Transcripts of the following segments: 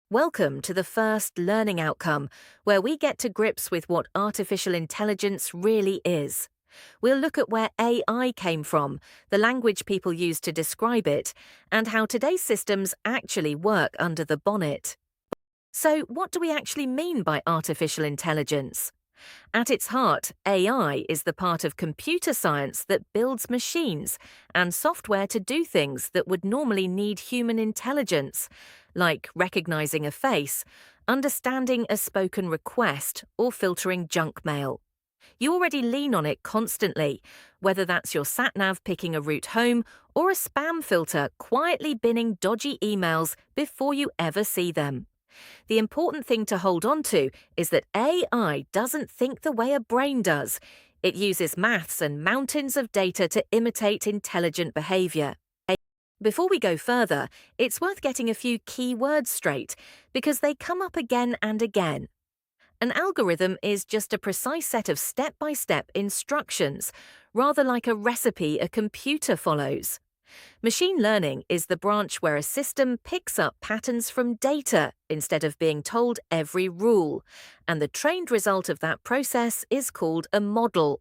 Welcome to the first learning outcome, where we get to grips with what artificial intelligence really is. We'll look at where AI came from, the language people use to describe it, and how today's systems actually work under the bonnet. So, what do we actually mean by artificial intelligence? At its heart, AI is the part of computer science that builds machines and software to do things that would normally need human intelligence, like recognizing a face, understanding a spoken request, or filtering junk mail. You already lean on it constantly, whether that's your sat-nav picking a route home or a spam filter quietly binning dodgy emails before you ever see them. The important thing to hold on to is that AI doesn't think the way a brain does. It uses maths and mountains of data to imitate intelligent behavior. Before we go further, it's worth getting a few key words straight, because they come up again and again. An algorithm is just a precise set of step-by-step instructions, rather like a recipe a computer follows. Machine learning is the branch where a system picks up patterns from data instead of being told every rule, and the trained result of that process is called a model.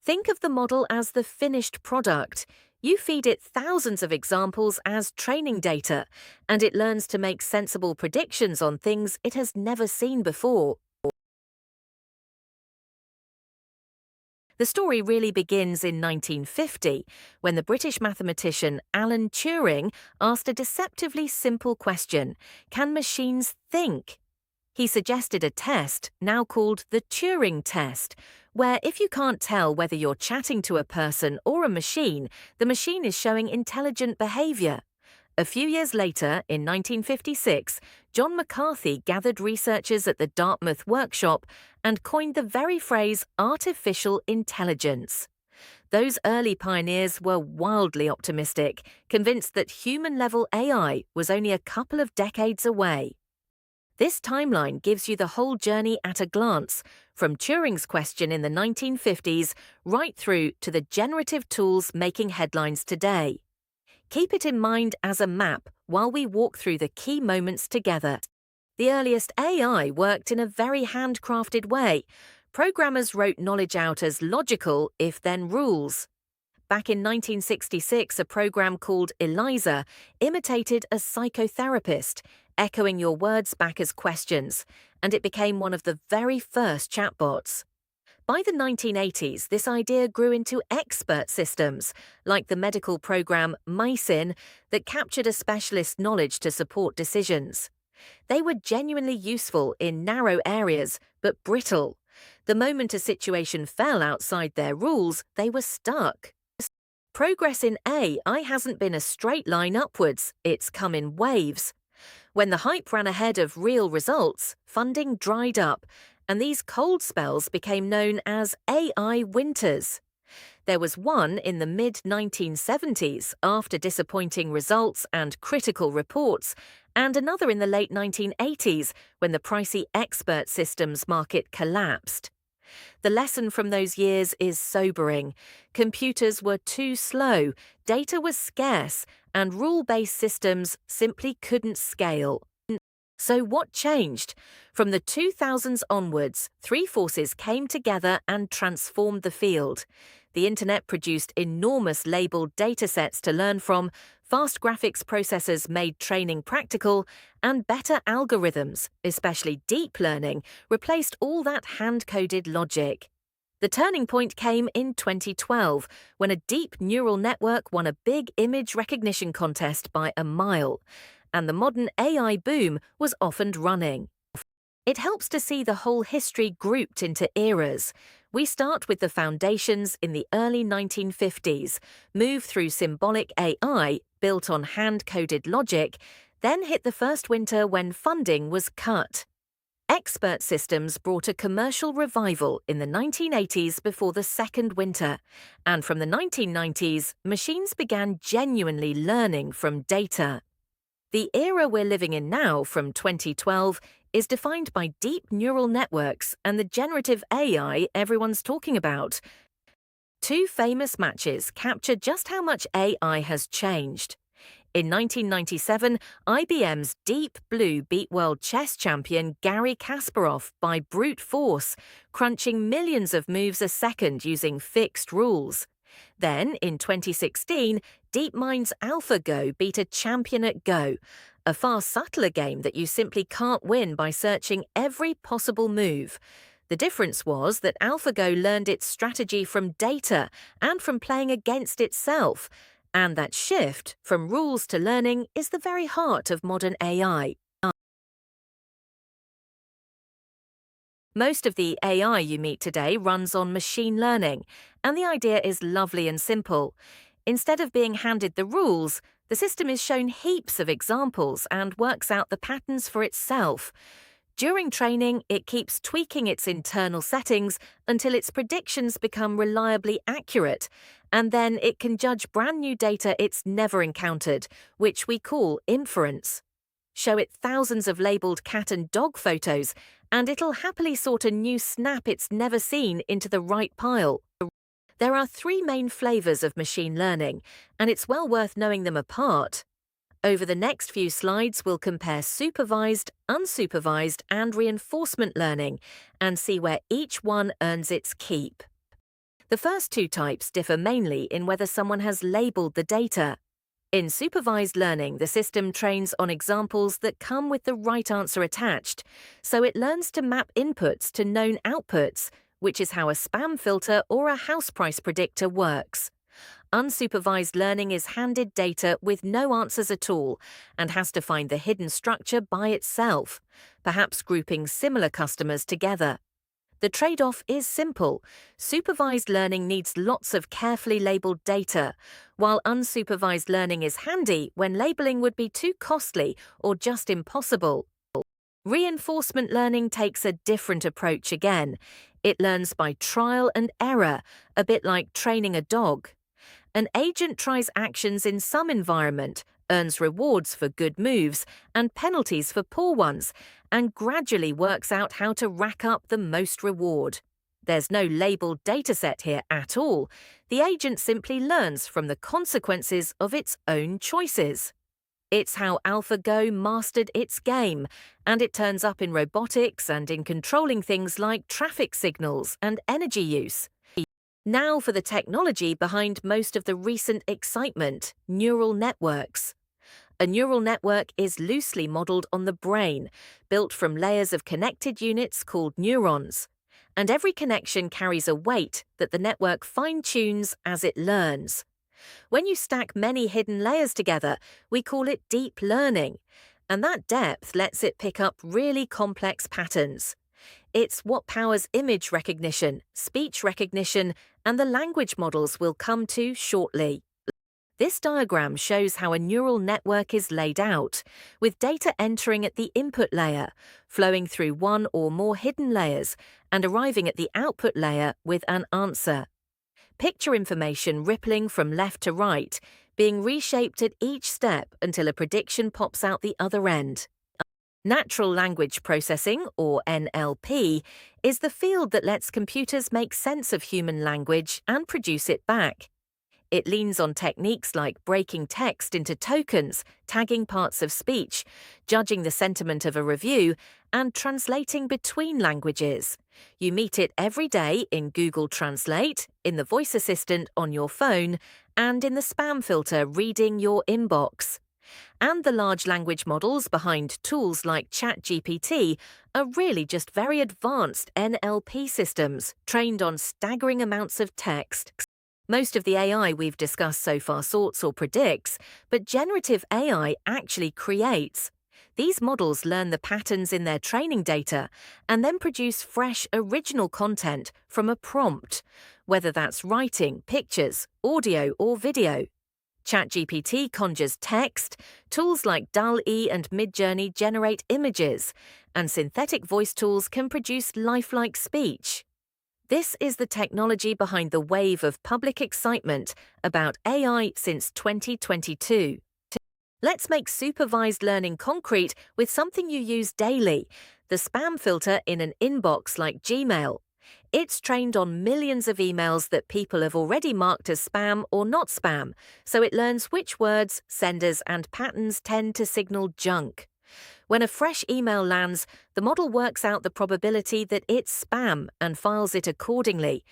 Think of the model as the finished product. You feed it thousands of examples as training data, and it learns to make sensible predictions on things it has never seen before. The story really begins in 1950, when the British mathematician Alan Turing asked a deceptively simple question: can machines think? He suggested a test, now called the Turing test, where if you can't tell whether you're chatting to a person or a machine, the machine is showing intelligent behavior. A few years later, in 1956, John McCarthy gathered researchers at the Dartmouth workshop and coined the very phrase artificial intelligence. Those early pioneers were wildly optimistic, convinced that human-level AI was only a couple of decades away. This timeline gives you the whole journey at a glance, from Turing's question in the 1950s right through to the generative tools making headlines today. Keep it in mind as a map while we walk through the key moments together. The earliest AI worked in a very handcrafted way. Programmers wrote knowledge out as logical if-then rules. Back in 1966, a program called ELIZA imitated a psychotherapist, echoing your words back as questions, and it became one of the very first chatbots. By the 1980s, this idea grew into expert systems, like the medical program MySyn, that captured a specialist's knowledge to support decisions. They were genuinely useful in narrow areas, but brittle. The moment a situation fell outside their rules, they were stuck. Progress in AI hasn't been a straight line upwards, it's come in waves. When the hype ran ahead of real results, funding dried up, and these cold spells became known as AI winters. There was one in the mid-1970s after disappointing results and critical reports, and another in the late 1980s when the pricey expert systems market collapsed. The lesson from those years is sobering. Computers were too slow, data was scarce, and rule-based systems simply couldn't scale. So what changed? From the 2000s onwards, three forces came together and transformed the field. The internet produced enormous labeled datasets to learn from, fast graphics processors made training practical, and better algorithms, especially deep learning, replaced all that hand-coded logic. The turning point came in 2012, when a deep neural network won a big image recognition contest by a mile, and the modern AI boom was off and running. It helps to see the whole history grouped into eras. We start with the foundations in the early 1950s, move through symbolic AI built on hand-coded logic, then hit the first winter when funding was cut. Expert systems brought a commercial revival in the 1980s before the second winter, and from the 1990s, machines began genuinely learning from data. The era we're living in now, from 2012, is defined by deep neural networks and the generative AI everyone's talking about. Two famous matches capture just how much AI has changed. In 1997, IBM's Deep Blue beat world chess champion Garry Kasparov by brute force, crunching millions of moves a second using fixed rules. Then, in 2016, DeepMind's AlphaGo beat a champion at Go, a far subtler game that you simply can't win by searching every possible move. The difference was that AlphaGo learned its strategy from data and from playing against itself, and that shift from rules to learning is the very heart of modern AI. Most of the AI you meet today runs on machine learning, and the idea is lovely and simple. Instead of being handed the rules, the system is shown heaps of examples and works out the patterns for itself. During training, it keeps tweaking its internal settings until its predictions become reliably accurate, and then it can judge brand new data it's never encountered, which we call inference. Show it thousands of labeled cat and dog photos, and it'll happily sort a new snap it's never seen into the right pile. There are three main flavors of machine learning, and it's well worth knowing them apart. Over the next few slides, we'll compare supervised, unsupervised, and reinforcement learning and see where each one earns its keep. The first two types differ mainly in whether someone has labeled the data. In supervised learning, the system trains on examples that come with the right answer attached, so it learns to map inputs to known outputs, which is how a spam filter or a house price predictor works. Unsupervised learning is handed data with no answers at all and has to find the hidden structure by itself, perhaps grouping similar customers together. The trade-off is simple. Supervised learning needs lots of carefully labeled data, while unsupervised learning is handy when labeling would be too costly or just impossible. Reinforcement learning takes a different approach again. It learns by trial and error, a bit like training a dog. An agent tries actions in some environment, earns rewards for good moves and penalties for poor ones, and gradually works out how to rack up the most reward. There's no labeled dataset here at all. The agent simply learns from the consequences of its own choices. It's how AlphaGo mastered its game, and it turns up in robotics and in controlling things like traffic signals and energy use. Now for the technology behind most of the recent excitement, neural networks. A neural network is loosely modeled on the brain, built from layers of connected units called neurons. And every connection carries a weight that the network fine-tunes as it learns. When you stack many hidden layers together, we call it deep learning, and that depth lets it pick up really complex patterns. It's what powers image recognition, speech recognition, and the language models we'll come to shortly. This diagram shows how a neural network is laid out, with data entering at the input layer, flowing through one or more hidden layers, and arriving at the output layer with an answer. Picture information rippling from left to right, being reshaped at each step until a prediction pops out the other end. Natural language processing, or NLP, is the field that lets computers make sense of human language and produce it back. It leans on techniques like breaking text into tokens, tagging parts of speech, judging the sentiment of a review, and translating between languages. You meet it every day in Google Translate, in the voice assistant on your phone, and in the spam filter reading your inbox. And the large language models behind tools like ChatGPT are really just very advanced NLP systems trained on staggering amounts of text. Most of the AI we've discussed so far sorts or predicts, but generative AI actually creates. These models learn the patterns in their training data and then produce fresh, original content from a prompt, whether that's writing, pictures, audio, or video. ChatGPT conjures text, tools like DALL-E and Midjourney generate images, and synthetic voice tools can produce lifelike speech. This is the technology behind the wave of public excitement about AI since 2022. Let's make supervised learning concrete with something you use daily, the spam filter in an inbox like Gmail. It's trained on millions of emails that people have already marked as spam or not spam, so it learns which words, senders, and patterns tend to signal junk. When a fresh email lands, the model works out the probability that it's spam and files it accordingly.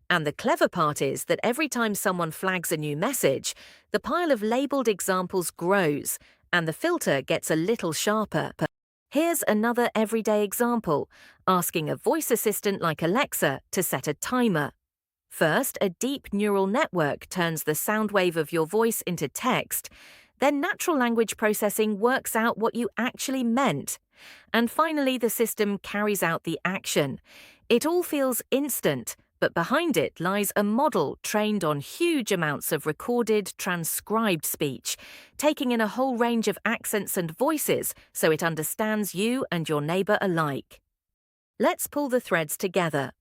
And the clever part is that every time someone flags a new message, the pile of labeled examples grows, and the filter gets a little sharper. Here's another everyday example, asking a voice assistant like Alexa to set a timer. First, a deep neural network turns the sound wave of your voice into text. Then natural language processing works out what you actually meant. And finally, the system carries out the action. It all feels instant, but behind it lies a model trained on huge amounts of recorded, transcribed speech, taking in a whole range of accents and voices so it understands you and your neighbor alike. Let's pull the threads together.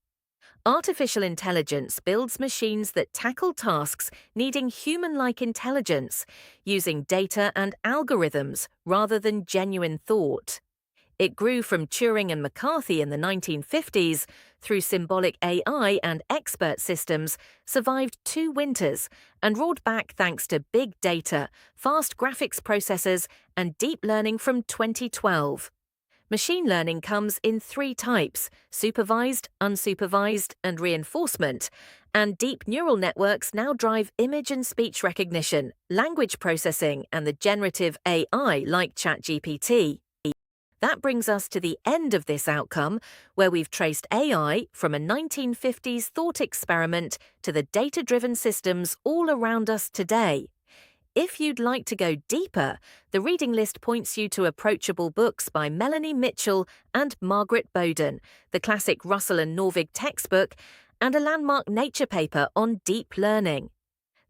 Artificial intelligence builds machines that tackle tasks needing human-like intelligence, using data and algorithms rather than genuine thought. It grew from Turing and McCarthy in the 1950s, through symbolic AI and expert systems, survived 2 winters, and roared back thanks to big data, fast graphics processors, and deep learning from 2012. Machine learning comes in 3 types: supervised, unsupervised, and reinforcement, and deep neural networks now drive image and speech recognition, language processing, and the generative AI like ChatGPT. That brings us to the end of this outcome, where we've traced AI from a 1950s thought experiment to the data-driven systems all around us today. If you'd like to go deeper, the reading list points you to approachable books by Melanie Mitchell and Margaret Bowden, the classic Russell and Norvig textbook, and a landmark Nature paper on deep learning.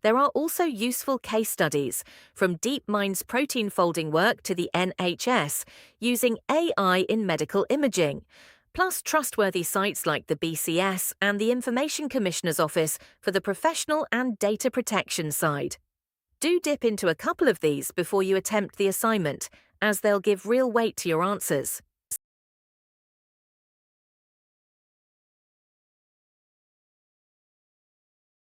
There are also useful case studies, from DeepMind's protein folding work to the NHS, using AI in medical imaging, plus trustworthy sites like the BCS and the Information Commissioner's Office for the professional and data protection side. Do dip into a couple of these before you attempt the assignment, as they'll give real weight to your answers.